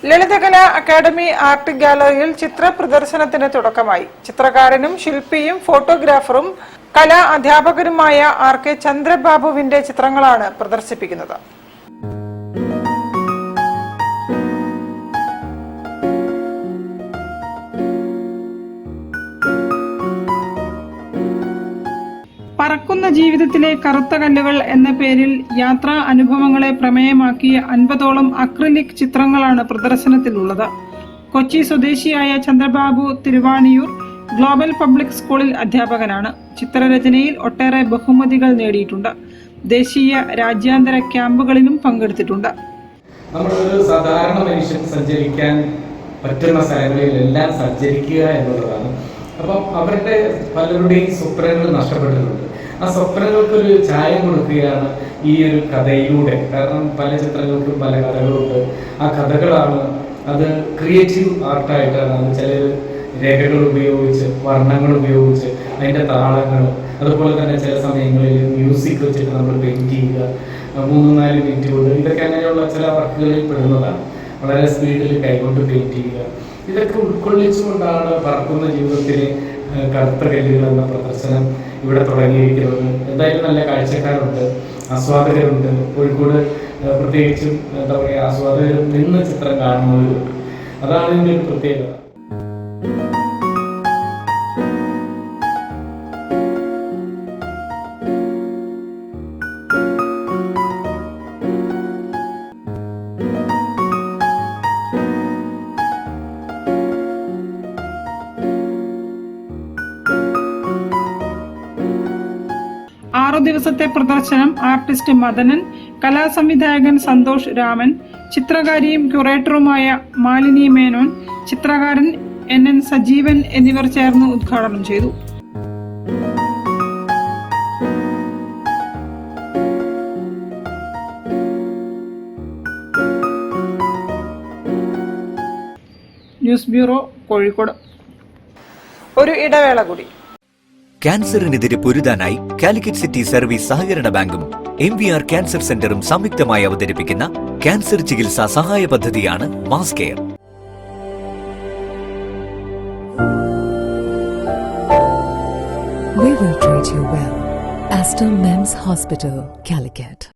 Lalithakala academy art ഗാലറിയിൽ ചിത്ര പ്രദർശനത്തിന് തുടക്കമായി. ചിത്രകാരനും ശില്പിയും ഫോട്ടോഗ്രാഫറും കലാ അധ്യാപകരുമായ RK ചന്ദ്രബാബുവിന്റെ ചിത്രങ്ങളാണ് പ്രദർശിപ്പിക്കുന്നത്. പറക്കുന്ന ജീവിതത്തിലെ കറുത്ത കല്ലുകൾ എന്ന പേരിൽ യാത്രാ അനുഭവങ്ങളെ പ്രമേയമാക്കിയ 50ഓളം അക്രിലിക് ചിത്രങ്ങളാണ് പ്രദർശനത്തിലുള്ളത്. കൊച്ചി സ്വദേശിയായ ചന്ദ്രബാബു തിരുവാണിയൂർ ഗ്ലോബൽ പബ്ലിക് സ്കൂളിൽ അധ്യാപകനാണ്. ചിത്രരചനയിൽ ഒട്ടേറെ ബഹുമതികൾ നേടിയിട്ടുണ്ട്. ദേശീയ രാജ്യാന്തര ക്യാമ്പുകളിലും പങ്കെടുത്തിട്ടുണ്ട്. നമ്മളൊരു സാധാരണ മനുഷ്യൻ സഞ്ചരിക്കാൻ പറ്റുന്ന സ്ഥലങ്ങളിലെല്ലാം സഞ്ചരിക്കുക എന്നുള്ളതാണ്. അപ്പം അവരുടെ പലരുടെയും സ്വപ്നങ്ങൾ നഷ്ടപ്പെട്ടിട്ടുണ്ട്. ആ സ്വപ്നങ്ങൾക്കൊരു ചായം കൊടുക്കുകയാണ് ഈ ഒരു കഥയിലൂടെ. കാരണം പല ചിത്രങ്ങൾക്കും പല കഥകളുണ്ട്. ആ കഥകളാണ്, അത് ക്രിയേറ്റീവ് ആർട്ടായിട്ടാണ്. അത് ചില രേഖകൾ ഉപയോഗിച്ച്, വർണ്ണങ്ങൾ ഉപയോഗിച്ച്, അതിൻ്റെ താളങ്ങൾ, അതുപോലെ തന്നെ ചില സമയങ്ങളിൽ മ്യൂസിക് വെച്ചിട്ട് നമ്മൾ പെയിൻറ് ചെയ്യുക, 3-4 മിനിറ്റ് കൊണ്ട്. ഇതൊക്കെ അങ്ങനെയുള്ള ചില വർക്കുകളിൽ പെടുന്നതാണ്. വളരെ സ്പീഡിൽ കൈകൊണ്ട് പെയിൻറ് ചെയ്യുക. ഇതൊക്കെ ഉൾക്കൊള്ളിച്ചുകൊണ്ടാണ് പറക്കുന്ന ജീവിതത്തിലെ കറുത്ത കല്ലുകൾ എന്ന പ്രദർശനം ഇവിടെ തുടങ്ങിയിരിക്കുന്നത്. എന്തായാലും നല്ല കാഴ്ചക്കാരുണ്ട്, ആസ്വാദകരുണ്ട്. കോഴിക്കോട് പ്രത്യേകിച്ചും എന്താ പറയുക, ആസ്വാദകർ നിന്ന് ചിത്രം കാണുന്നവരുണ്ട്. അതാണ് ഇതിൻ്റെ ഒരു പ്രത്യേകത. ദിവസത്തെ പ്രദർശനം ആർട്ടിസ്റ്റ് മദനൻ, കലാസംവിധായകൻ സന്തോഷ് രാമൻ, ചിത്രകാരിയും ക്യൂറേറ്ററുമായ മാലിനി മേനോൻ, ചിത്രകാരൻ NN സജീവൻ എന്നിവർ ചേർന്ന് ഉദ്ഘാടനം ചെയ്തു. News bureau, Kozhikode. ഒരു ഇടവേള കൂടി. ക്യാൻസറിനെതിരെ പൊരുതാനായി കാലിക്കറ്റ് സിറ്റി സർവീസ് സഹകരണ ബാങ്കും MVR ക്യാൻസർ സെന്ററും സംയുക്തമായി അവതരിപ്പിക്കുന്ന ക്യാൻസർ ചികിത്സാ സഹായ പദ്ധതിയാണ് mass care. We will treat you well. Aster MEMS Hospital, Calicut.